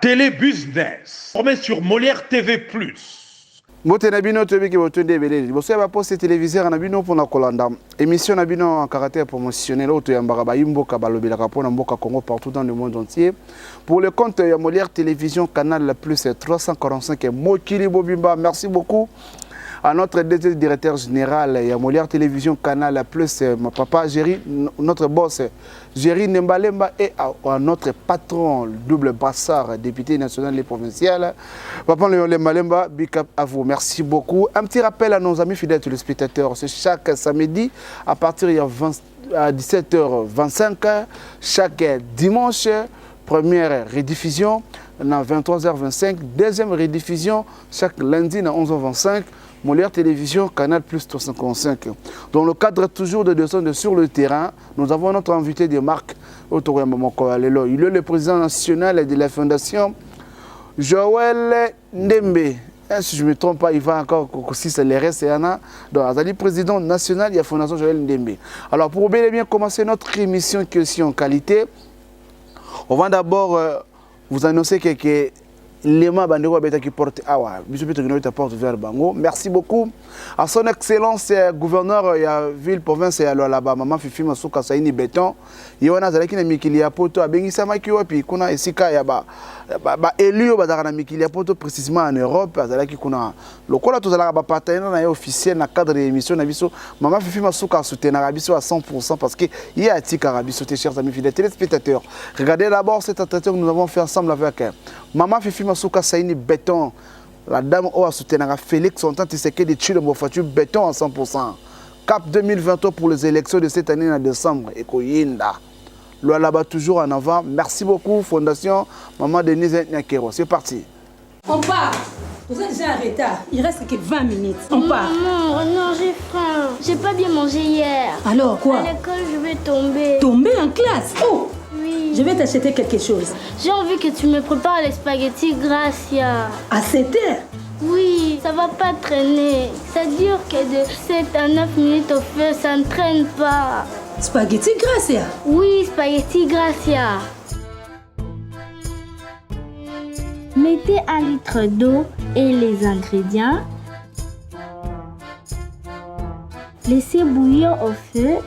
Télébusiness, formé sur Molière TV+. Mbote na bino tobi ke botonde beleli boso ya poste téléviseur na bino pona kolanda émission na bino en caractère promotionnel auto ya mbaka bayimboka balobelaka pona mboka Congo partout dans le monde entier pour le compte ya Molière Télévision canal plus 345 Mokili Bobimba. Merci beaucoup à notre directeur général et à Molière Télévision Canal Plus, mon papa Géry, notre boss Géry Nembalemba, et à notre patron double brassard, député national et provincial, papa Léon Nembalemba, big up à vous. Merci beaucoup. Un petit rappel à nos amis fidèles téléspectateurs, c'est chaque samedi à partir de 17h25, chaque dimanche, première rediffusion à 23h25, deuxième rediffusion chaque lundi à 11h25. Molière Télévision, Canal Plus 355. Dans le cadre toujours de descendre sur le terrain, nous avons notre invité de marque, il est le président national de la fondation Joël Ndembe. Si je ne me trompe pas, il va encore si c'est les restes. Donc, il est président national de la fondation Joël Ndembe. Alors, pour bel et bien commencer notre émission question qualité, on va d'abord vous annoncer que Lema Bandego Beta qui porte Awa, porte vers Bango. Merci beaucoup à son excellence gouverneur de la ville province ya Lualaba Maman Fifi Masuka Saini Béton. Yona zalaki na mikili ya poto abengisa makiwa puis kuna esika ya ba élu bazaka na mikili ya poto précisément en Europe zalaki kuna lokola tozalaka ba partenaire na officiel na cadre de émission na biso Maman Fifi Masuka soutenir biso à 100% parce que il y a tika biso tes chers amis fidèles téléspectateurs. Regardez d'abord cette entretien que nous avons fait ensemble avec Maman Fifi Masuka Saini Béton. La dame a soutenu Félix Sontan Tshisekedi de Chile Mofatou Béton à 100%. Cap 2023 pour les élections de cette année en décembre. Et Koyinda. Lualaba toujours en avant. Merci beaucoup, Fondation Maman Denise Nyakero. C'est parti. On part. Vous êtes déjà en retard. Il reste que 20 minutes. On part. Maman, non, j'ai faim. J'ai pas bien mangé hier. Alors quoi? À l'école, je vais tomber. Tomber en classe? Oh! Oui. Je vais t'acheter quelque chose. J'ai envie que tu me prépares les spaghettis Gracia. À 7 heures? Oui, ça va pas traîner. Ça dure que de 7 à 9 minutes au feu, ça ne traîne pas. Spaghetti Gracia? Oui, spaghetti Gracia. Mettez 1 litre d'eau et les ingrédients. Laissez bouillir au feu.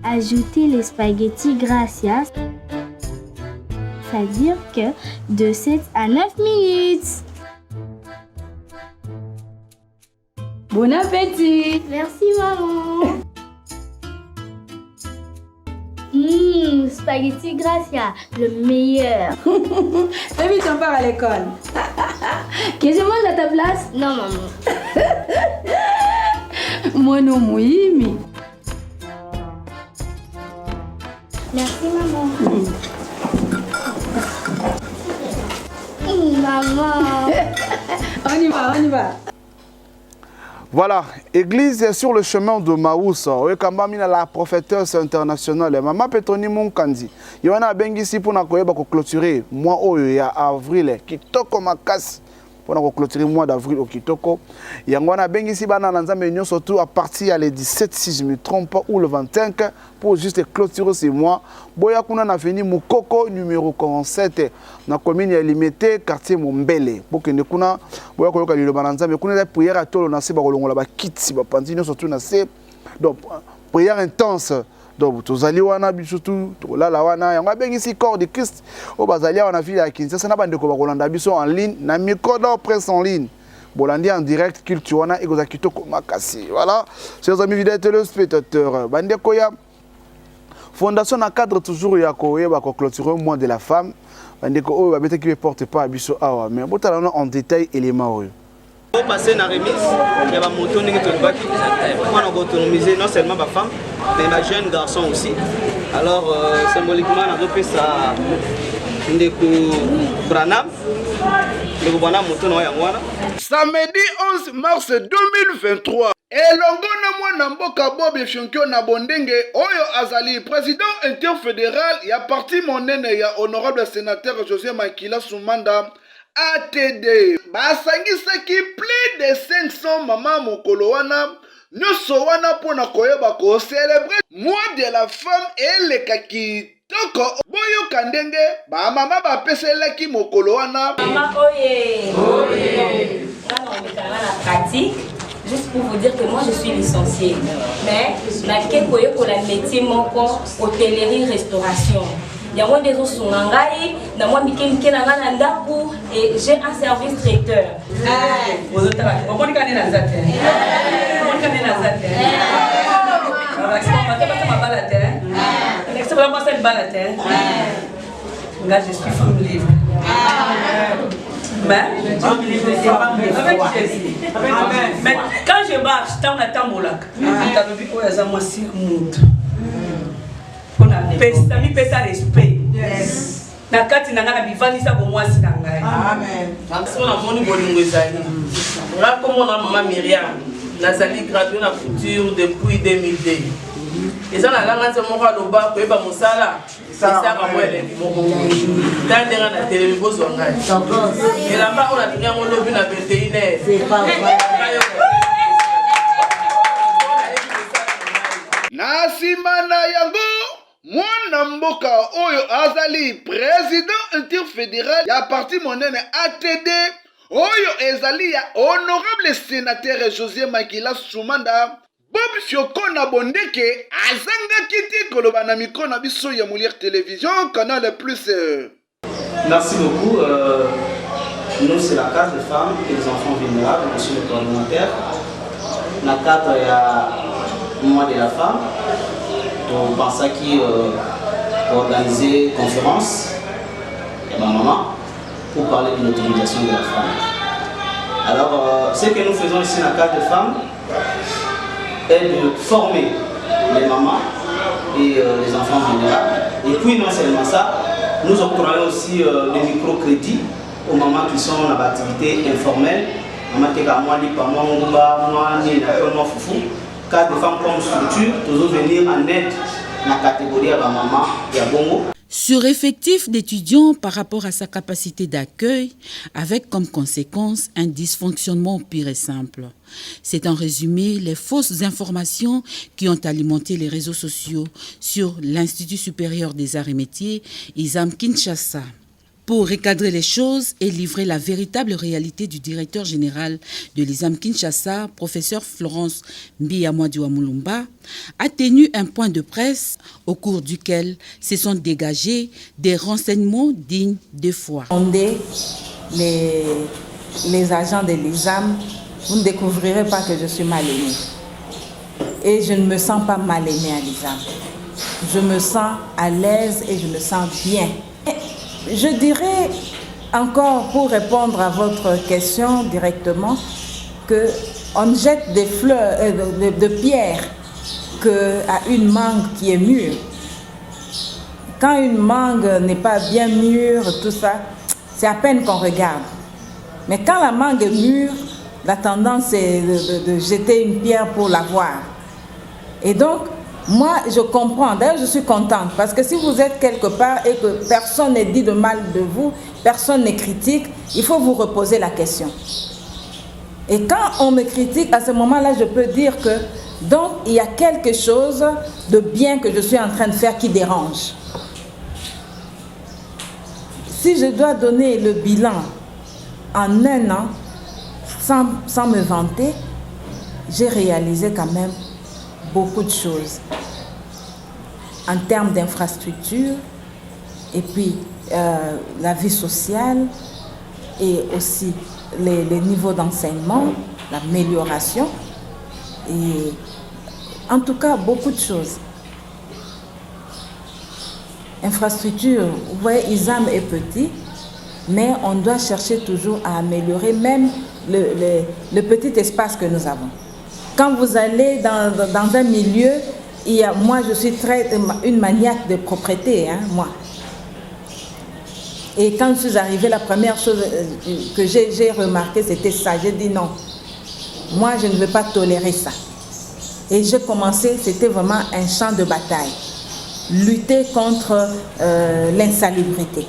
Ajoutez les spaghettis Gracia. C'est-à-dire que de 7 à 9 minutes. Bon appétit! Merci maman. Spaghetti Gracia, le meilleur. Très vite, on part à l'école. Que je mange à ta place? Non maman. Moi non, Mouimi. Merci maman. Maman. On y va, on y va. Voilà, église sur le chemin de Maous, la prophétesse internationale, Maman Petoni Monkandi. Il y a un bengisi pour clôturer mois avril, qui toko makasi pour clôturer mois d'avril au Kitoko. Il y a un bengisi banana surtout à partir du 17 si je ne me trompe pas ou le 25 pour juste clôturer ces mois. Boya kuna na veni Mukoko numéro 47 na commune ya limité quartier Mombele. Pour que ne kuna boya ko yoka lilo bananza mais kuna la prière à tolo na se ba kolongola ba kiti ba pandino surtout na se donc prière intense. Donc tozali wana biso là la wana yango bengisi corps de Christ au bazali wana ville ya Kinshasa na bande ko ba kolanda biso en ligne na micro presse en ligne. Bolandi en direct culture wana egoza kitoko makasi. Voilà, chers amis fidèles téléspectateurs, bande koya Fondation na cadre toujours ya koyeba ko clôturer mois de la femme. Bande ko o ba beta qui porte pas biso awa mais botala en détail élément oyo. Pour passer la remise, il y a un moto qui a autonomisé non seulement ma femme, mais ma jeune garçon aussi. Alors, symboliquement, on a repris ça. Samedi 11 mars 2023. Elongo na mwana mboka Bob Fionkio na Bondenge oyo azali président interfédéral ya parti monene ya honorable sénateur José Makila Soumanda ATD. Basangisaki plus de 500 mama mokolo wana nyonso wana pona koyeba ko célébrer mois de la femme elekaki kitoko boyo kandenge ba mama ba peselaki mokolo wana. Maman oye. Pratique. Juste pour vous dire que moi je suis licenciée. Mais pour la métier mon hôtellerie restauration. Il y a des autres sur Nangaï, et j'ai un service traiteur. Je suis femme libre. Mais quand je marche, tant la tamboulak, t'as vu quoi ça moi si monte. On a pesa mi pesa respect. Na kati na ngana bivani sa ko moi si na ngai. Amen. On a moni bolingo ezali. Là comme on a maman Myriam, nazali graduée na couture depuis 2002. Et ça na langa moko aloba ko eba mosala. Ça va moi les moko. Dans derrière la télé bozo ngai. Et là-bas on a bien mon lobby na 21h. C'est pas vrai. Nasimana yango mwana mboka oyo azali président interfédéral ya parti monene ATD oyo ezali ya honorable sénateur José Makila Soumanda Bob Fiokona Bondeke azanga kiti koloba na micro na biso ya Molière Télévision Canal Plus. Merci beaucoup. Nous c'est la case des femmes et des enfants vulnérables, monsieur le coordinateur. La cadre il y a mois de la femme, on pense qui organiser une conférence et ma maman pour parler de l'autonomisation de la femme. Alors, ce que nous faisons ici dans la carte de femmes est de former les mamans et les enfants vulnérables. Et puis, non seulement ça, nous octroyons aussi des microcrédits aux mamans qui sont dans l'activité informelle. Maman, t'es comme moi, cas de femmes comme structure, toujours venir en aide dans la catégorie à la maman et à Bongo. Sur effectif d'étudiants par rapport à sa capacité d'accueil, avec comme conséquence un dysfonctionnement pur et simple. C'est en résumé les fausses informations qui ont alimenté les réseaux sociaux sur l'Institut supérieur des arts et métiers, ISAM Kinshasa. Pour recadrer les choses et livrer la véritable réalité du directeur général de l'ISAM Kinshasa, professeur Florence Mbiyamwadiwa Mulumba, a tenu un point de presse au cours duquel se sont dégagés des renseignements dignes de foi. Les agents de l'ISAM, vous ne découvrirez pas que je suis mal aimée. Et je ne me sens pas mal aimée à l'ISAM. Je me sens à l'aise et je me sens bien. Je dirais encore, pour répondre à votre question directement, qu'on jette des fleurs, de pierres à une mangue qui est mûre. Quand une mangue n'est pas bien mûre, tout ça, c'est à peine qu'on regarde. Mais quand la mangue est mûre, la tendance est de jeter une pierre pour la voir. Et donc, moi, je comprends, d'ailleurs je suis contente, parce que si vous êtes quelque part et que personne n'est dit de mal de vous, personne ne critique, il faut vous reposer la question. Et quand on me critique, à ce moment-là, je peux dire que, donc, il y a quelque chose de bien que je suis en train de faire qui dérange. Si je dois donner le bilan en un an, sans me vanter, j'ai réalisé quand même beaucoup de choses en termes d'infrastructures et puis la vie sociale et aussi les niveaux d'enseignement, l'amélioration et en tout cas beaucoup de choses. Infrastructure, vous voyez, ISAM est petit, mais on doit chercher toujours à améliorer même le petit espace que nous avons. Quand vous allez dans un milieu, moi je suis une maniaque de propreté, hein, moi. Et quand je suis arrivée, la première chose que j'ai remarqué, c'était ça. J'ai dit non, moi je ne veux pas tolérer ça. Et j'ai commencé, c'était vraiment un champ de bataille. Lutter contre l'insalubrité.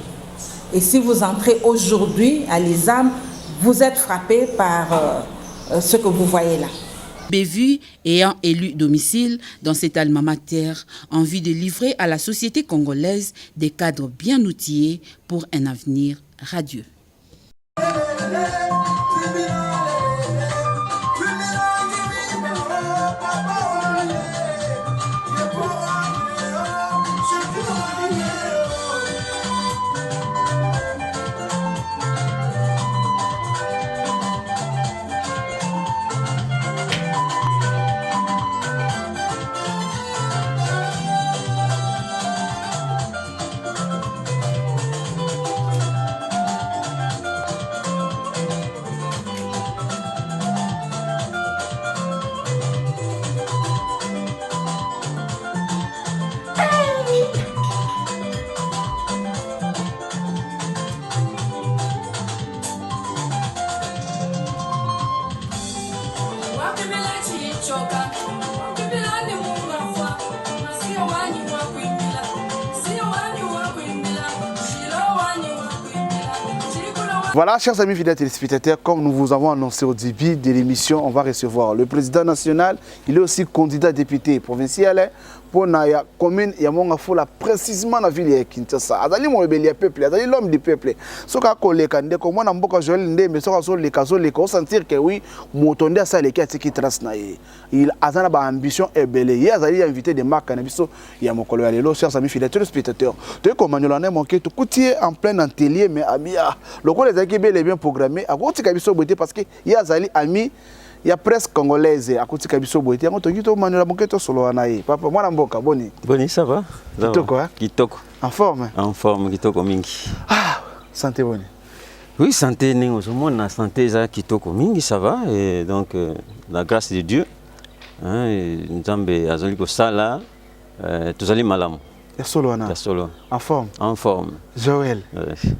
Et si vous entrez aujourd'hui à l'ISAM, vous êtes frappé par ce que vous voyez là. Bévu ayant élu domicile dans cet alma mater en vue de livrer à la société congolaise des cadres bien outillés pour un avenir radieux. Voilà, chers amis fidèles téléspectateurs, comme nous vous avons annoncé au début de l'émission, on va recevoir le président national. Il est aussi candidat député provincial pour la commune de Mongafoula, précisément dans la ville de Kinshasa. Azali mon peuple, azali l'homme du peuple. Ce qu'a collé quand comme on a beaucoup de gens, mais ce qu'a les casos, les cas sentir que oui, motonde à ça les cas qui transnaye. Il a une ambition et belle. Il a invité des marques cannabis. Il y a mon collègue Alelo, chers amis fidèles téléspectateurs. Tu es comme on a manqué tout coutier en plein atelier, mais abia. Le coup les équipes est bien programmé. À côté cannabis beauté parce que il y a Azali ami. Il y a presque congolaise à côté Kabiso Boité. On te dit au manuel Boketo solo anaï. Papa, moi n'amboka boni. Boni, ça va? Kitoko, hein? Kitoko. En forme? En forme, Kitoko mingi. Ah, santé boni. Oui, santé, ningo. La santé, ça, Kitoko mingi, ça va. Et donc, la grâce de Dieu, Nzambe azali ko sala, tous allez malam. Ya solo ana. Ya solo. En forme? En forme. Joël.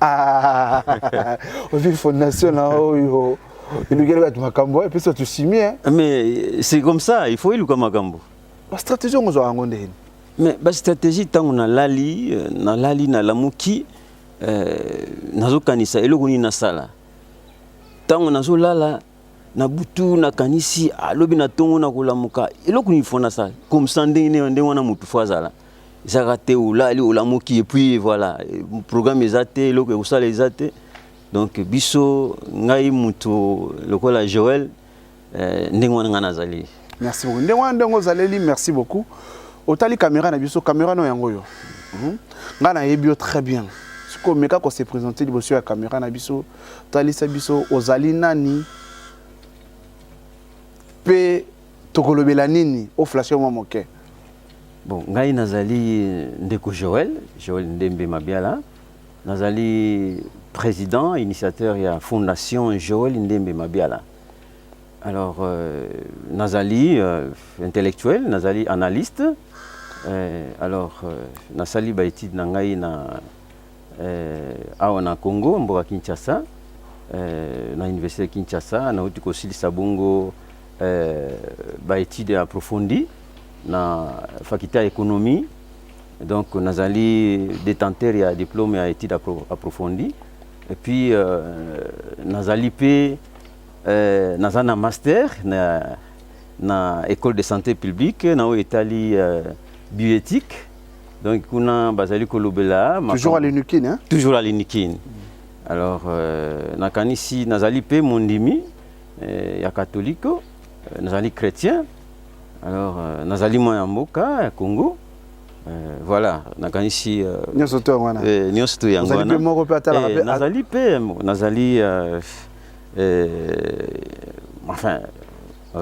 Ah, on vit fondation là, oh. Mais c'est comme ça, il faut y aller Makambo. La stratégie, on a mais la stratégie, tant on a lali, na lamuki, nazo kanisa, elo kuni na sala. Tant on a zo lala, na butu na kanisi, alobi na tongo na kulamuka, elo kuni fona ça. Comme ça, ndenge wana mutu fazala. Zarate ou lali ou lamuki et puis voilà, programme ezate, elo ke usala ezate. Donc biso ngai mutu lokola Joël ndengwana ngana zali. Merci beaucoup. Ndengwana zaleli, merci beaucoup. Otali caméra na biso caméra no yango yo. Ngana yebio très bien. Siko meka ko se présenter liboso ya caméra na biso, tali sa biso ozali nani pe tokolobela nini o flasher mo moke. Bon, ngai nazali ndeko Joël Ndembe Mabiala. Nazali président, initiateur de la fondation Joël Ndembe Mabiala. Alors, Nazali, intellectuel, Nazali, analyste. Alors, Nazali, étude Nangaï na Congo, Mboka Kinshasa, na Université de Kinshasa, na Outiko Sili Sabongo, étude approfondie, na faculté d'économie. Donc, Nazali, détenteur, il y a diplôme et études approfondies. Et puis, Nazali P, Nazana master, na école de santé publique, na Italie bioéthique. Donc, on a Basali Kolobela. Toujours à l'Unikin, hein? Toujours à l'Unikin. Alors, Nakanisi, Nazali P, Mondimi, ya catholique, Nazali chrétien. Alors, Nazali Moyamboka, Congo. Voilà, nakanisi nyosoto yangwana. Nyosoto yangwana. Nazali pe nazali enfin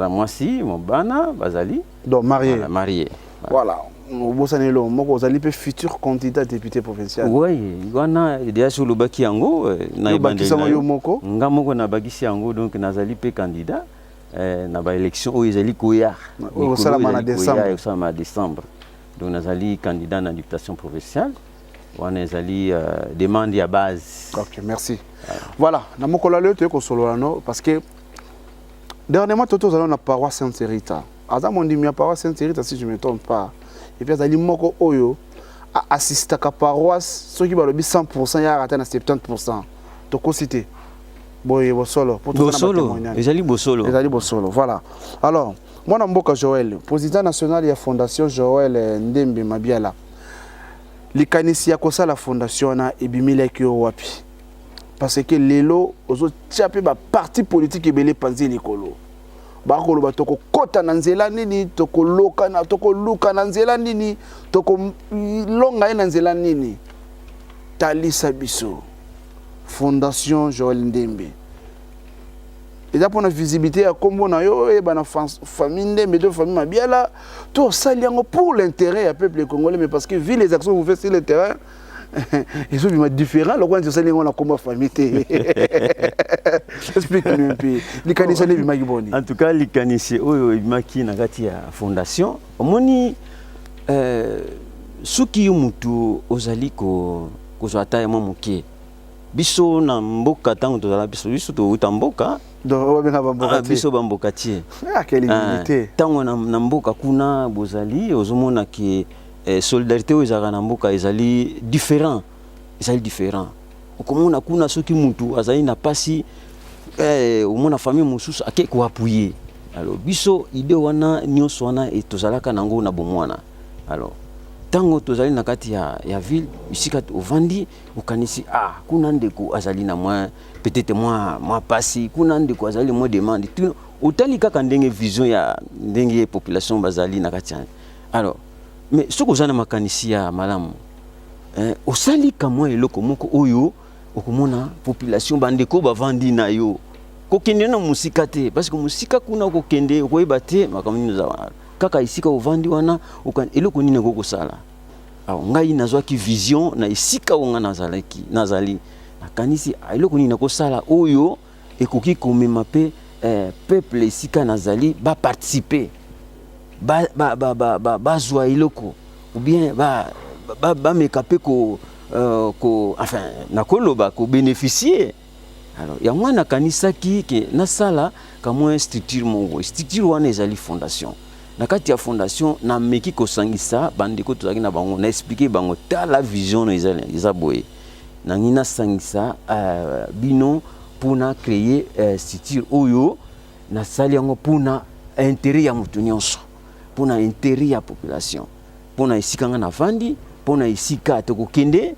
moi si mon bana bazali donc marié. Marié. Voilà. Bosanelo moko ozali pe futur candidat député provincial. Oui, wana déjà sur le baki yango na ibandela yo moko. Nga moko na bagisi yango donc nazali pe candidat na ba élection o ezali koya. Au salama na décembre. Donc, nous sommes candidats à la députation provinciale. On a demande à base. Ok, merci. Voilà, nous avons parce que dernièrement, nous avons la paroisse Sainte-Rita. Nous dit la paroisse Sainte-Rita, si je ne me trompe pas. Et puis, nous avons Oyo assisté à la paroisse, ceux qui ont 100%, il y a 70%. Donc, cité. Boye Bosolo. Bosolo. Les Ali Bosolo. Les Ali Bosolo, voilà. Alors, Mwana mboka Joël, président national ya fondation Joël Ndembe Mabiala. Likanisi ya kosa la fondation na ebimilaki wapi? Parce que lelo ozo tchape ba parti politique ebele panzi likolo. Ba kolo ba toko kota na nzela nini, toko loka na toko luka na nzela nini, toko longa na nzela nini. Talisa biso. Fondation Joël Ndembe. Et là pour la visibilité à combo na yo et ba na famille Ndembe de famille Mabiala, tout ça liango pour l'intérêt du peuple congolais, mais parce que vu les actions que vous faites sur le terrain, ils sont différents. Le quand ça liango na combo famille. Explique-nous un peu. Likanisi le bimaki boni. En tout cas, likanisi oyo bimaki na kati ya fondation. Omoni soki yo mutu ozali ko kozwata ya moke. Biso na mboka tango tozala biso to utamboka. Biso bamboka tie. Ah, quelle humilité. Tango na mboka kuna bozali ozomona ke solidarité oyo ezalaka na mboka ezali différent. Ezali différent. Okomona kuna soki mutu azali na pasi omona famille mosusu ake ko appuyer. Alors biso idée wana nyonso wana etozalaka nango na bomwana. Alors tango tozali na kati ya ville isika ovandi ukanisi kuna ndeko azali na moi peut-être moi pasi kuna ndeko azali moi demande otali kaka ndenge vision ya ndenge population bazali na kati. Alors mais soko zana makanisi ya malamu osali kamwa eloko moko oyo okomona population bandeko bavandi na yo kokende na musika te parce que musika kuna kokende koyeba te makamini za kaka isika ovandi wana eloko nini kokosala. Alors ngai nazwaki vision na isika onga nazali nakanisi eloko nini nakosala oyo ekoki komema pe peuple isika nazali ba participer bazwa eloko ou bien ba mekape ko enfin nakoloba ko bénéficier. Alors ya mwana kanisaki ke nasala kamwa structure wana ezali fondation. Na kati ya fondation na meki ko sangisa bandeko tozaki na bango na expliquer bango ta la vision na eza boye. Na ngina sangisa bino pona créer structure oyo na sali yango pona intérêt ya mutu nyonso. Pona intérêt ya population. Pona isika nga na vandi, pona isika tokokende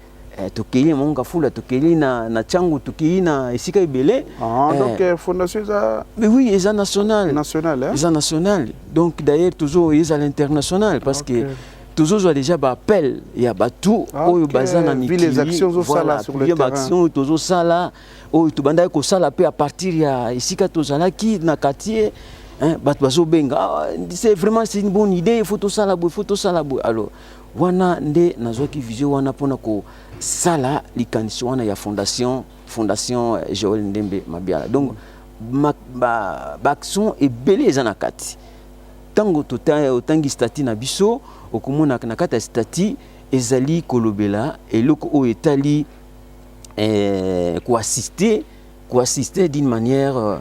tokeli monga fula tokeli na changu tokeli na esika ibele. Donc fondation ça oui, eza national hein? Eza national. Donc d'ailleurs toujours eza l'international parce que toujours déjà ba appel ya batu oyo bazana mikili les actions au sala sur le terrain. Action toujours sala oyo tubanda ko sala pe à partir ya esika tozala ki na quartier bat bazo benga c'est vraiment c'est une bonne idée, il faut tout ça là, alors wana nde nazoki vision wana pona ko sala likanisi wana ya fondation Joël Ndembe Mabiala. Donc ba action ebele eza na kati tango otangi stati na biso okomona na kati ya stati ezali kolobela eloko o etali ko assister d'une manière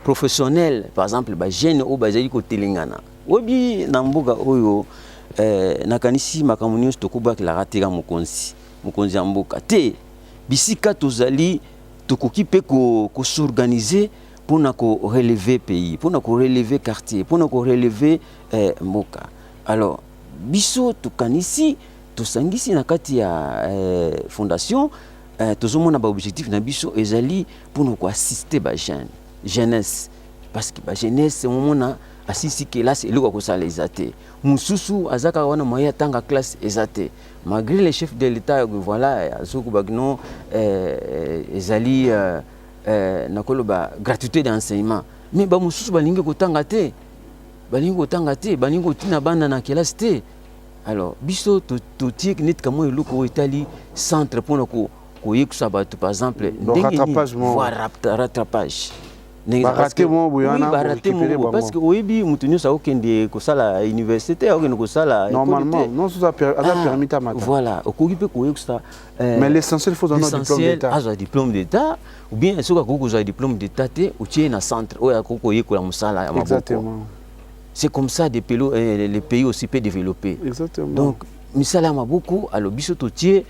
professionnel, par exemple ba jeune o bazali ko telengana obi na mboka oyo nakanisi makamuni stokuba la ratira mokonzi ya mboka te bisika tozali tokoki pe ko s'organiser pona ko relever pays, pona ko relever quartier, pona ko relever mboka. Alors biso tokanisi tosangisi na kati ya fondation tozomona ba objectif na biso ezali pona ko assister ba jeunesse parce que ba jeunesse momona asisi classe eloko ko sala ezate mususu azaka wana moya tanga classe ezate malgré les chefs de l'état voilà azuku bagno ezali nakoloba gratuité d'enseignement mais ba mususu balingi ko tanga te balingi ko tina bana na classe te. Alors biso to tie net kamo eloko etali centre pona ko yekusa bato par exemple rattrapage baraté mo boyana parce que oyebi mutu nyonso okende kosala université okende kosala normalement non ça permis ta matin voilà okoki pe koyekusa mais l'essentiel faut donner diplôme d'état azo diplôme d'état ou bien soka kokoza diplôme d'état te otie na centre oya kokoyekola musala ya maboko. Exactement. C'est comme ça les pays aussi peut développer. Exactement. Donc misala ya maboko alors biso totie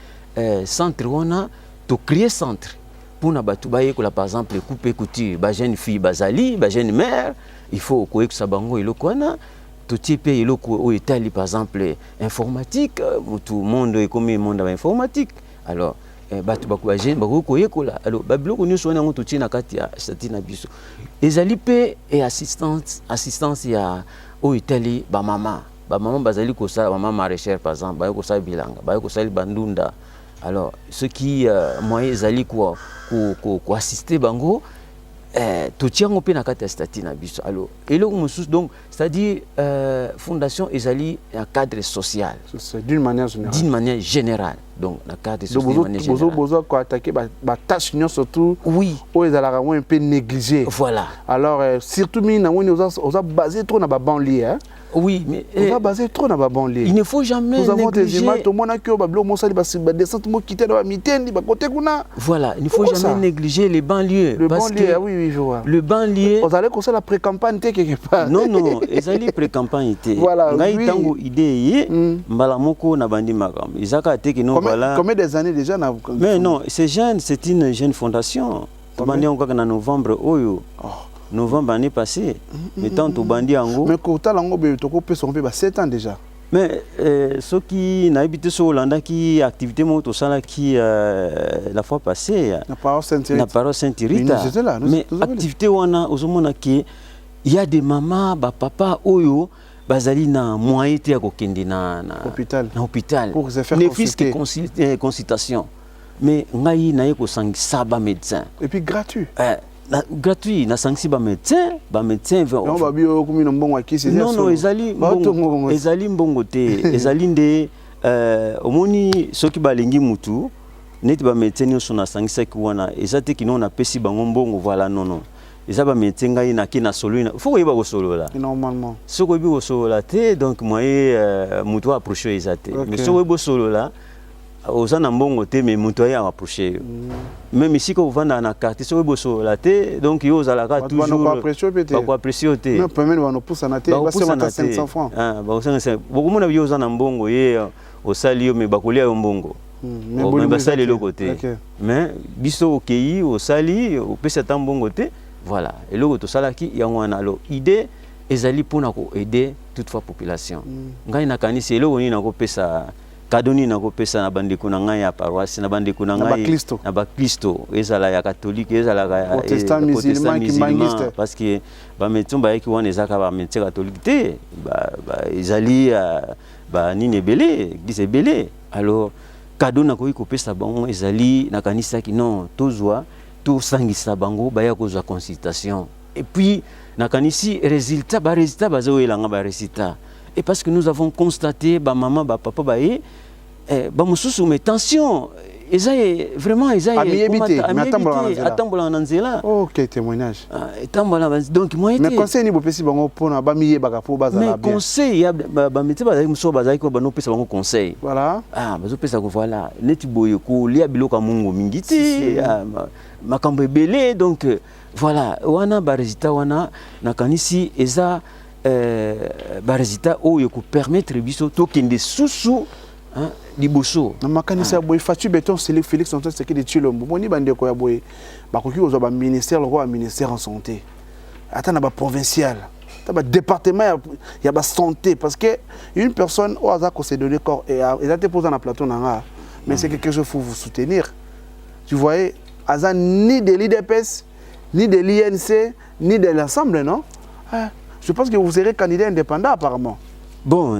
centre wana to créer centre pour batu bayekola par exemple couper couture ba jeune fille bazali ba jeune mère il faut koyekisa bango eloko wana totie pe eloko o etali par exemple informatique tout le monde est comme monde informatique alors batu bakuba jeune bakoyekola alors babiloko nyonso wana ngo totie na kati ya statut na biso ezali pe et assistance ya o etali ba mama bazali kosala ba mama maraîchère par exemple ba kosala bilanga ba kosala bandunda. Alors, ce qui moi ezali quoi assister bango tout tient au pe na kati statut na biso. Alors, et le musus donc c'est-à-dire fondation ezali un cadre social d'une manière générale. D'une manière générale. Donc la cadre social d'une manière générale. Bozo ko attaquer ba tâche surtout oui, o ezala un peu négligé. Voilà. Alors surtout mina woni oza basé trop na ba banlieue hein. Oui, mais on va baser trop dans la banlieue. Il ne faut jamais négliger. Nous avons des images, tout le monde a que bablo monsali ba descente mo quitter dans la mitaine, ba côté kuna. Voilà, il ne faut jamais négliger les banlieues. Le banlieue, oui, je vois. Le banlieue. On allait comme ça la pré-campagne quelque part. Non, ezali pré-campagne té. Voilà. Ngai tango idée mbala moko na bandi makam. Izaka té que non voilà. Combien des années déjà na? Mais non, c'est jeune, c'est une jeune fondation. Bandi encore en novembre oyo. Novembre année passée, mais tant au bandi ango. Mais quand l'ango be toko pe son pe 7 ans déjà. Mais ceux qui n'habitent sur Hollande qui activité moto sala qui la fois passée. La parole Saint-Rita. Mais activité wana ozomona ki il y a des mamans ba papa oyo bazali na moyen te akokende na hôpital. Pour se faire consultation. Mais ngai na yeko sangisa ba médecin. Et puis gratuit. Gratuit na sangisi ba médecin non ba bio komi mbongo akisi non ezali mbongo te ezali nde omoni soki balengi mutu neti ba médecin nyonso na sangisa ki wana ezate ki non na pesi bango mbongo voilà non eza ba médecin ngai na ki na solo faut koyeba ko solo là normalement soko bi ko solo là te donc moye mutu approcher ezate mais soko bo solo là aux en mbongo te mais mutu ya approcher même ici quand vous vendez en carte so boso la te donc yo za la carte toujours pas apprécier te non peut même on pousse na te ba c'est 500 francs ba ça beaucoup mona yo za na mbongo ye au sali yo mais bakolia yo mbongo mais basali le côté mais biso okei au sali au pesa ta mbongo te voilà et loko to sala ki yango wana lo idée ezali pona ko aider toute fois population ngai na kanisi eloko ni na ko pesa kadoni na kopesa na bandeko na ngai ya paroisse na bandeko na ngai na ba Kristo ezala ya catholique ezala ya protestant musulman parce que ba médecin ba yaki wana ezaka ba médecin catholique te ba ezali ba nini belé église belé alors cadeau na ko kopesa bango ezali na kanisa ki non tozwa to sangisa bango ba ya kozwa consultation et puis na kanisi résultat bazo elanga ba résultat. Et parce que nous avons constaté, bah maman, bah papa, bah bah mususu mais tension, vraiment attends nanzela. OK, témoignage. Donc moi mais conseil ni bopesi bango pona ba miye baka po bazala bien. Mais conseil ya ba meti ba muso bazali ko ba no pesa bango conseil. Voilà. Bazo pesa ko voilà, neti boye ko lia biloko mungu mingiti, makambo belé donc voilà, wana ba résultat wana na kanisi eza ba résultat oyo ko permettre biso to kende susu hein liboso na makanisa boy fatu beton Félix Antoine Tshisekedi Tshilombo moni bande ko ya boy ba koki ozo ba ministère le roi ministère en santé ata na ba provincial ta ba département ya ba santé parce que une personne au hasard ko se donner corps et a été posé dans plateau nanga mais c'est quelque chose faut vous soutenir tu voyez aza ni de l'IDPS ni de l'INC ni de l'ensemble non je pense que vous serez candidat indépendant apparemment. Bon,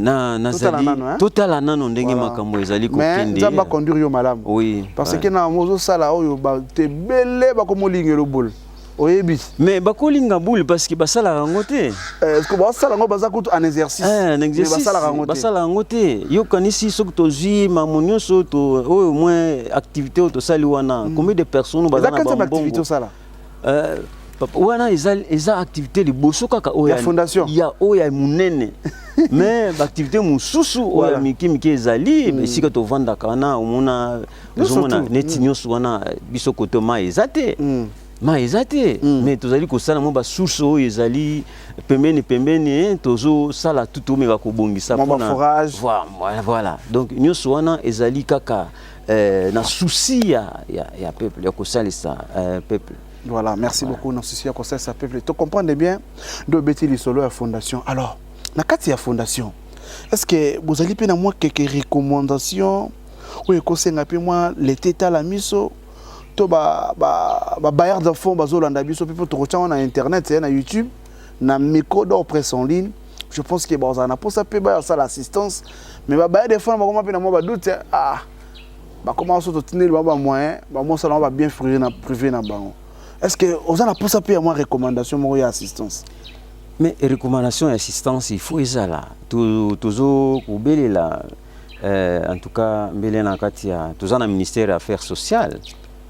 total anano ndenge makambo ezali ko kende. Mais nzamba conduire yo malamu. Oui. Parce que na mozo sala oyo ba te belé ba ko molingelo boule. Oyebi. Mais ba ko linga boule parce que ba sala rango te. Est-ce que ba sala ngo baza kutu en exercice. Un exercice. Ba sala rango te. Yo kanisi sok to zui mamonyo so to au moins activité to sali wana. Combien de personnes ba na ba bongo. Activité sala. Wana eza activité liboso kaka oya fondation ya oya munene mais activité mususu oya miki ezali mais sika to vanda kana omona neti nyonso wana biso koto ma ezate ma ezate mais tozali kosala mo ba source oyo ezali pembeni tozo sala tout omeka kobongisa mpona voilà donc nyonso wana ezali kaka na souci ya peuple ya kosalisa peuple. Voilà, merci beaucoup. Dans ce conseil, ça peuple. Tu comprends bien de bêtises les solo à fondation. Alors, na kati ya fondation. Est-ce que vous allez prendre moi quelques recommandations ou conseils un peu moi les tétas la miso to ba bailleur de fonds bazolanda biso peut te retrouver na internet na YouTube na micro d'or presse en ligne. Je pense que bazana pour ça peut ça l'assistance mais ba bailleur de fonds ba comment pe na moi ba doute ba comment ça tenir ba moyen ba moi ça va bien fruire na privé na bango. Est-ce que vous avez pour ça payer moi recommandation moi assistance? Mais recommandation et assistance il faut ça là. Toujours kubeli là en tout cas mbele na katia toujours na ministère des affaires sociales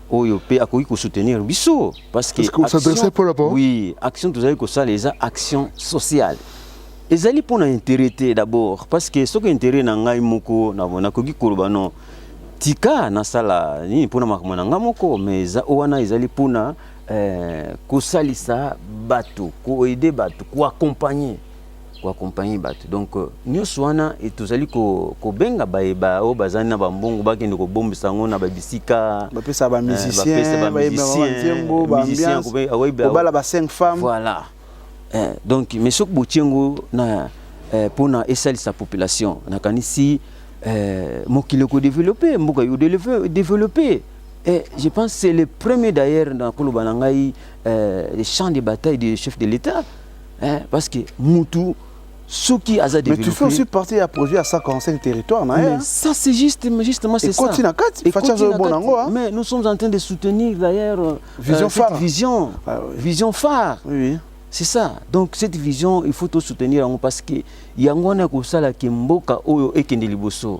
oyo pe akoki ko soutenir biso parce que vous s'adressez pour la part? Oui, action toujours ko ça les actions sociales. Ezali pour na intérêt d'abord parce que ce que intérêt na ngai moko na koki koloba non tika na sala ni pour na makamona ngamoko mais za wana ezali pour na kosalisa bato ko aider bato ko accompagner bato donc nyonso wana etozali ko benga ba o bazani na bambongo bakende ko bombisa ngo na babisika ba pesa ba musicien ba ambiance ba ba 5 femmes voilà donc mais sok botiengo na pona esalisa population na kanisi mokile ko développer mboka yo développer. Et je pense que c'est le premier d'ailleurs dans Kolobanangaï, les champs de bataille des chefs de l'État. Parce que Moutou, ce qui a développé... Mais tu fais aussi partie à projet à 145 territoires, non? Mais ça, c'est justement c'est ça. Mais nous sommes en train de soutenir d'ailleurs cette vision phare. Oui. C'est ça. Donc cette vision, il faut tout soutenir parce que Yangwana Kosala Kimboka Oyo Ekende Liboso.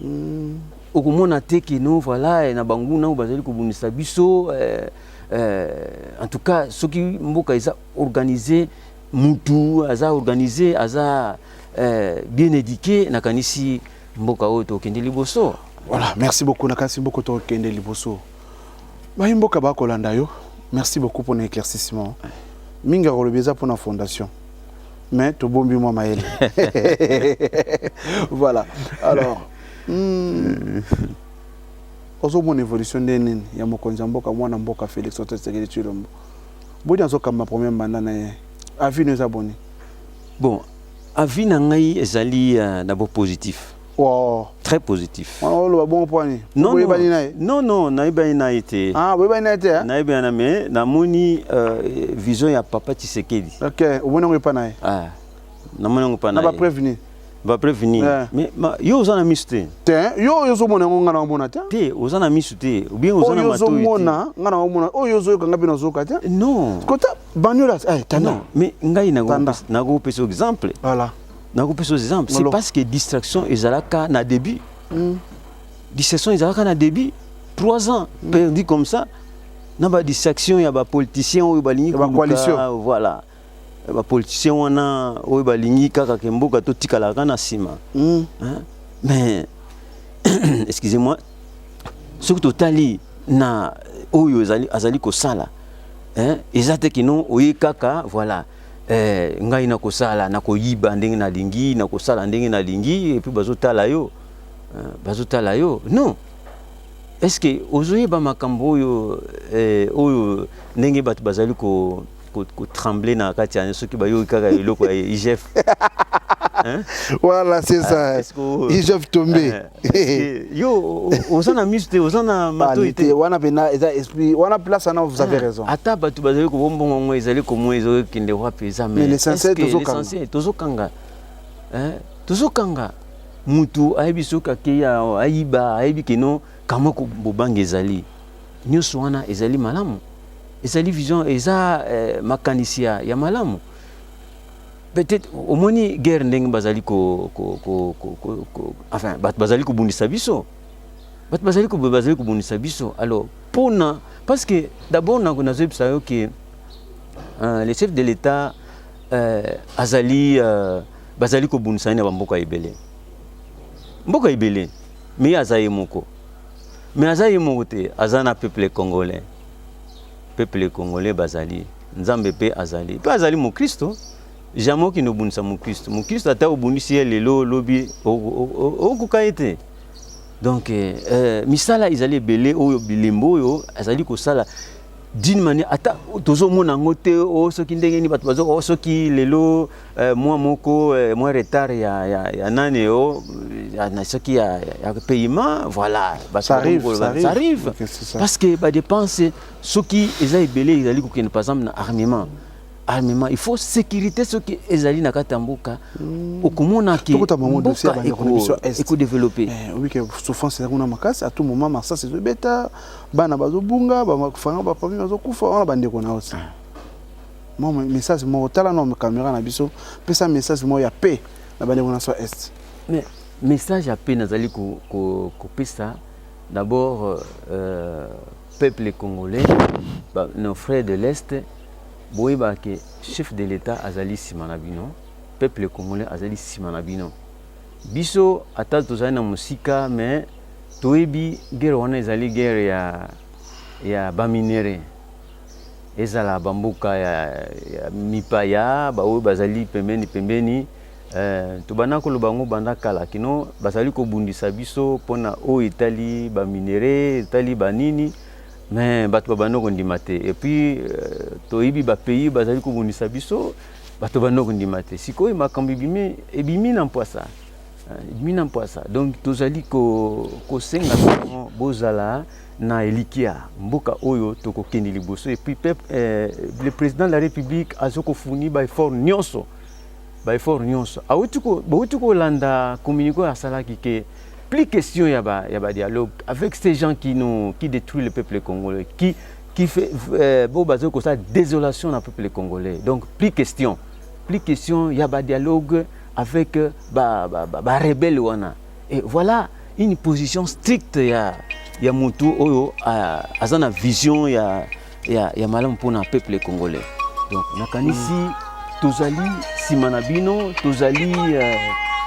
Okomona teke no voilà na banguna ou bazali ko bunisa biso en tout cas ce qui mboka isa organisé mutu aza organisé aza bien éduqué na kanisi mboka oyo to kende liboso. Voilà, merci beaucoup na kanisi mboka to kende liboso. Ba mboka ba kolanda yo. Merci beaucoup pour l'éclaircissement. Minga rolobeza pour la fondation. Mais to bombi moi maël. Voilà. Alors ozo mon évolution nene ya mokonza mboka mwana mboka Félix Tshisekedi Tshilombo bodi azo kama premier mandat na avis nous abonnés. Bon avis na ngai ezali d'abord positif. Wow, très positif. On le bon point. Non na ibani na été. Ah, oui na été hein. Na ibani mais na moni vision ya papa Tshisekedi. OK, o mona pas na. Ah. Na mona pas na. Na ba prévenir. Va prévenir. Mais yo ozana misute. Te, yo zo mona ngana omona te. Te, ozana misute. Ou bien ozana mato. Yo zo mona ngana omona. Yo zo kanga bino zo ka te. Non. Kota banyola tana. Non, mais ngai na go peso exemple. Voilà. Na go peso exemple, c'est parce que distraction ezalaka na début. Distraction ezalaka na début 3 ans perdu comme ça. Na ba distraction ya ba politicien ou ba ligne coalition. Voilà. Les politiciens wana oyo balingi kaka kemboka to tikalaka na sima. Mais excusez-moi, ce que totali na oyo azali kosala ezate kino oye kaka voilà ngai na kosala na koyiba ndenge na lingi na kosala ndenge na lingi et puis bazotala yo non. Est-ce que ozoyeba makambo oyo ndenge bato bazali ko trembler na kati ya ceux qui bayo kaka eloko ya IGF. Voilà, c'est ça. IGF tombé. Yo ozana miste ozana matoité wana bena eza esprit wana place ana vous avez raison. Ata batu bazali ko bombongo ngo ezali ko mo ezo kinde wapi eza mais l'essentiel tozokanga mutu ayebi soka ke ya ayiba ayebi keno kama ko bobange ezali nyonso wana ezali malamu. ezali vision eza makanisia ya malamu. Peut-être au moni guerre ndenge bazali enfin bazali ko bundisa biso. Bazali ko bundisa biso. Alors pona parce que d'abord na zebisa yo que les chefs de l'État azali bazali ko bundisa na mboka ebele. Mboka ebele mais azaye moko. Mais azaye moko te azana peuple congolais. peuple congolais bazali nzambe pe azali mon Christo jamais qui no bunisa mon Christo ata obunisi lelo lobi okukaite donc misala izali belé oyo bilembo yo azali ko sala d'une manière ata tozo mona ngote o soki ndenge ni bato bazo soki lelo moi moko moi retard ya nane o na soki ya paiement voilà ça arrive okay, parce que ba dépense soki ezali belé ezali ko ken par exemple na armement il faut sécurité soki ezali na katambuka okomona ki eko développer oui que souffrance c'est kuna makasi à tout moment massa c'est beta bana bazobunga ba makufanga ba famille bazokufa on bande ko na aussi moi message mo tala no caméra na biso pesa message mo ya paix na bande ko na so est mais message ya paix nazali ko pesa d'abord peuple congolais nos frères de l'est boyeba ke chef de l'état azali simanabino peuple congolais azali simanabino biso ata tozali na musika mais toyebi guerre wana ezali guerre ya baminere ezala bambuka ya mipaya baoyo bazali pembeni tobana koloba ngo banda kala kino bazali kobundisa biso pona o etali baminere etali banini mais bato babano kondima te et puis toyibi ba pays bazali kobundisa biso bato babano kondima te sikoyo makambo ebimi na mpwasa donc tozali ko senga bozala na elikia mboka oyo tokokende liboso et puis le président de la République azoko fourni ba effort nyonso awuti ko landa communiqué asalaki ke plus question y a ba dialogue avec ces gens qui détruisent le peuple congolais qui fait comme ça désolation dans le peuple congolais. Donc plus question y a ba dialogue avec ba rebelle wana. Et voilà une position stricte ya mutu oyo azana vision ya malamu pour le peuple congolais. Donc nakanisi tozali simanabino tozali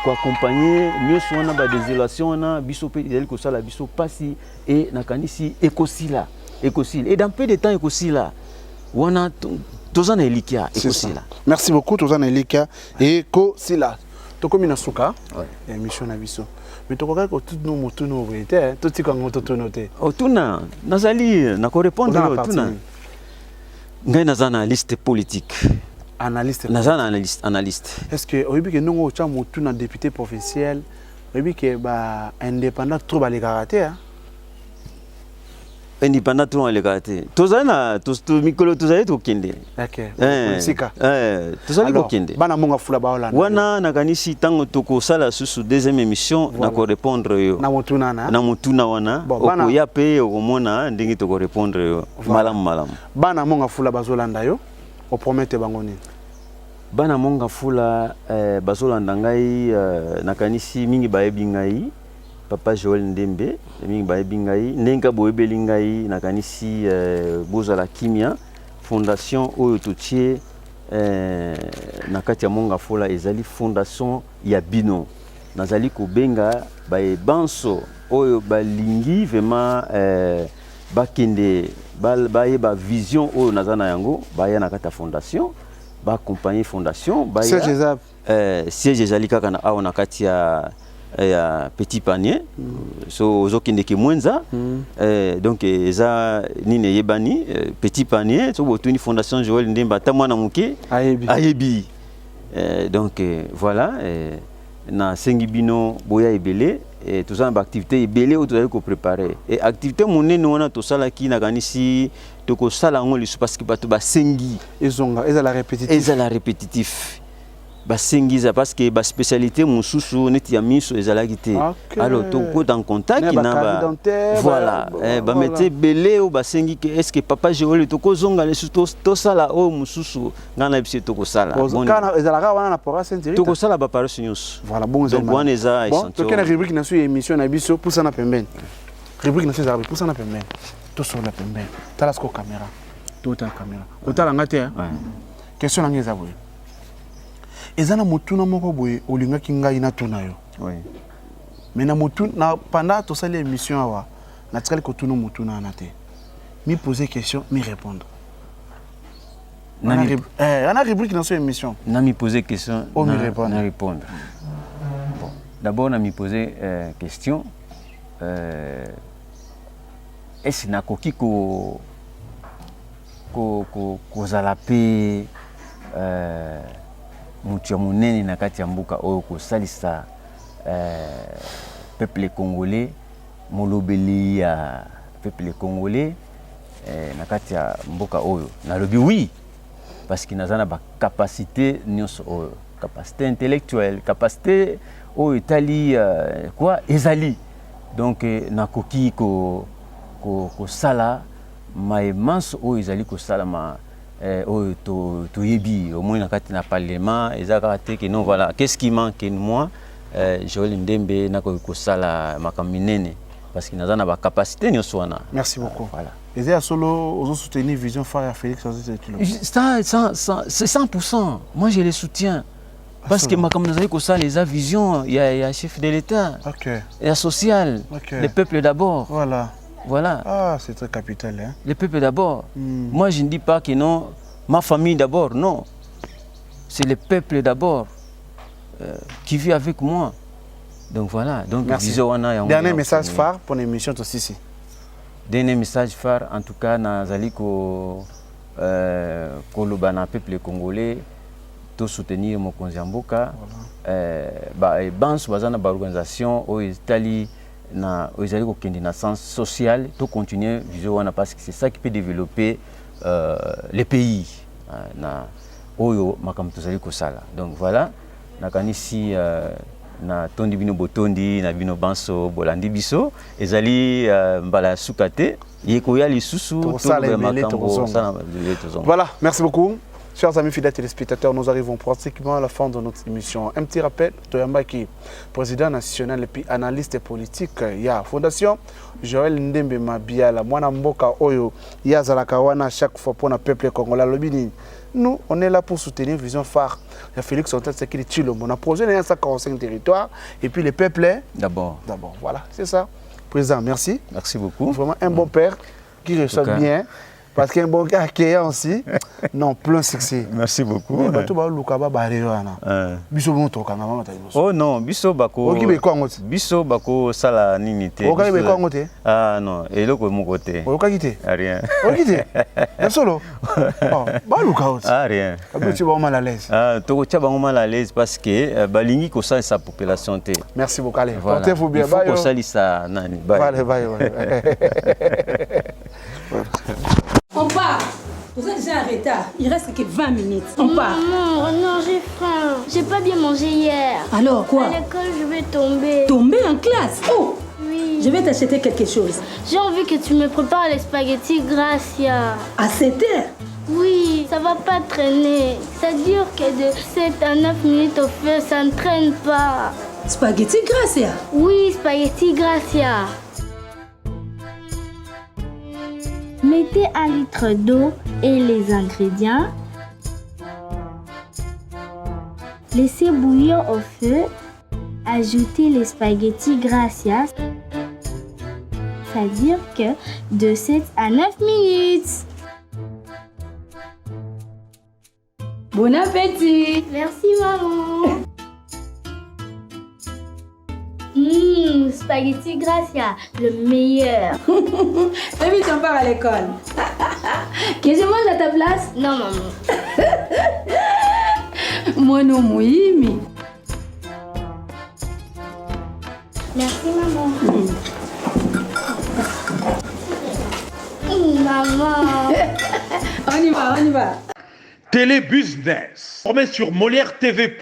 ko accompagner mieux soina ba désolation na biso pe ezali ko sala biso pasi et nakanisi ekosila et dans peu de temps ekosila wana tozana elikia ekosila. Merci beaucoup tozana elikia ekosila tokomi na suka émission na biso mais tokoka ko tout no motu no vérité tout tika ngoto to noter otuna nazali na ko répondre otuna ngai nazana liste politique analyste. Est-ce que au que nous avons un député provincial, au que bah indépendant trop à l'égalité indépendant trop à l'égalité. Tozana mikolo tozali tokende. OK. Tozali tokende. Bana monga fula ba Hollande. Wana nakanisi tango toko sala susu deuxième émission na ko répondre yo. Na mutuna wana. Okoya pe okomona ndenge toko répondre yo. Malamu. Bana monga fula bazolanda yo. O promete bangoni bana monga fula bazolanda ngai nakanisi mingi bayebi ngai papa Joël Ndembe mingi bayebi ngai ndenga boyebeli ngai nakanisi bozala kimia fondation oyo totie na kati ya monga fula ezali fondation ya bino nazali kobenga bayebanso oyo balingi vraiment bakende ba vision oyo nazana yango baya na kata fondation ba accompagner fondation baya siège ezali kaka na awa na kati ya petit panier so ozokende ke mwenza donc eza nini yebani petit panier so botuni fondation Joël Ndemba ta mwana muke ayebi donc voilà na sengi bino boya ebele et tout ça activité ebele ou tout ko préparer et activité monene wana to sala ki na kanisi to ko sala ngoli parce que bato ba sengi ezonga ezala répétitif basengiza parce que ba spécialité mususu neti ya miso ezalaki te alors to ko en contact na ba voilà ba mette belé ou basengi que est-ce que papa Joël to ko zonga le to sala o mususu ngana bisi to ko sala kana ezalaka wana na pora sentiri to ko sala ba paroisse news voilà bon donc wana eza bon to kana rubrique na su émission na biso pour ça na pembeni rubrique na su za pour ça na pembeni to sur la pembeni talasko caméra to ta caméra otala ngate question na ngeza boye ezana mutuna moko boye olinga kingai na tuna yo mais na mutuna na pendant to sali émission awa na tikali ko tuna mutuna na te mi poser question mi répondre On a rubrique dans cette émission. On a mis posé question. On me répondre. Bon. D'abord, on a mis posé question. Est-ce na koki ko zalape mutia munene na kati ya mboka oyo ko salisa peuple congolais molobeli ya peuple congolais na kati ya mboka oyo na lobi oui parce qu'il n'a pas capacité capacité intellectuelle capacité oyo etali quoi ezali donc na koki ko sala maémance oyo ezali ko sala ma oyo to yebi au moins na kati na parlement ezaka te que non voilà qu'est-ce qui manque moi Joël Ndembe na ko sala makaminene parce qu'il n'a pas capacité nyonso wana. Merci beaucoup. Voilà. Et à solo aux soutenir vision phare à Félix c'est 100%. Moi je les soutiens. Parce que comme nous avons ça les vision il y a chef de l'État. OK. Il y a social. Okay. Le peuple d'abord. Voilà. Ah, c'est très capital hein. Le peuple d'abord. Moi je ne dis pas que non, ma famille d'abord, non. C'est le peuple d'abord qui vit avec moi. Donc voilà. Donc merci. Dernier message phare pour l'émission aussi. Dernier message phare en tout cas nazali ko koloba na peuple congolais to soutenir mokonzi mboka banso bazana ba organisation o Italie na ezali ko kende na sens social to continuer vision wana parce que c'est ça qui peut développer les pays na oyo makambo tozali ko sala. Donc voilà nakanisi na tondi bino botondi na bino banso bolandi biso ezali mbala sukate yekoya lisusu to makambo sana. Voilà, merci beaucoup. Chers amis fidèles téléspectateurs, nous arrivons pratiquement à la fin de notre émission. Un petit rappel, Toyamba qui président national et puis analyste politique, il y a Fondation Joël Ndembe Mabiala, Mwana Mboka Oyo, il y a Zalakawana chaque fois pour le peuple congolais. Nous, on est là pour soutenir Vision Phare. Il y a Félix Santel, c'est qui est Chilo. On a projet dans 145 territoires et puis les peuples. D'abord. Voilà, c'est ça. Président, merci. Merci beaucoup. Vraiment un bon père qui reçoit bien. Parce qu'un bon gars accueillant aussi, non, plein succès. Merci beaucoup. Oh non, biso bako. Biso bako sala ninité. Ah non, et le mon côté. Rien. Solo. Ah rien. Mal à l'aise. Ah, tu vas mal à l'aise parce que balingi ko sa sa population té. Merci beaucoup. Allez, portez-vous bien. Il faut ko sali sa nani. Bye. On part. Vous êtes déjà en retard. Il reste que 20 minutes. On part. Non, j'ai faim. J'ai pas bien mangé hier. Alors quoi? À l'école, je vais tomber. Tomber en classe? Oh! Oui. Je vais t'acheter quelque chose. J'ai envie que tu me prépares les spaghettis Gracia. À 7 heures? Oui, ça va pas traîner. Ça dure que de 7 à 9 minutes au feu, ça ne traîne pas. Spaghettis Gracia? Oui, spaghettis Gracia. Mettez 1 litre d'eau et les ingrédients. Laissez bouillir au feu. Ajoutez les spaghettis Gracia. Ça dure que de 7 à 9 minutes. Bon appétit. Merci maman. Spaghetti Gracia, le meilleur. Fais vite, on part à l'école. Que je mange à ta place? Non, maman. Moi non, oui. Merci, maman. Maman. On y va. Télébusiness. Formé sur Molière TV+.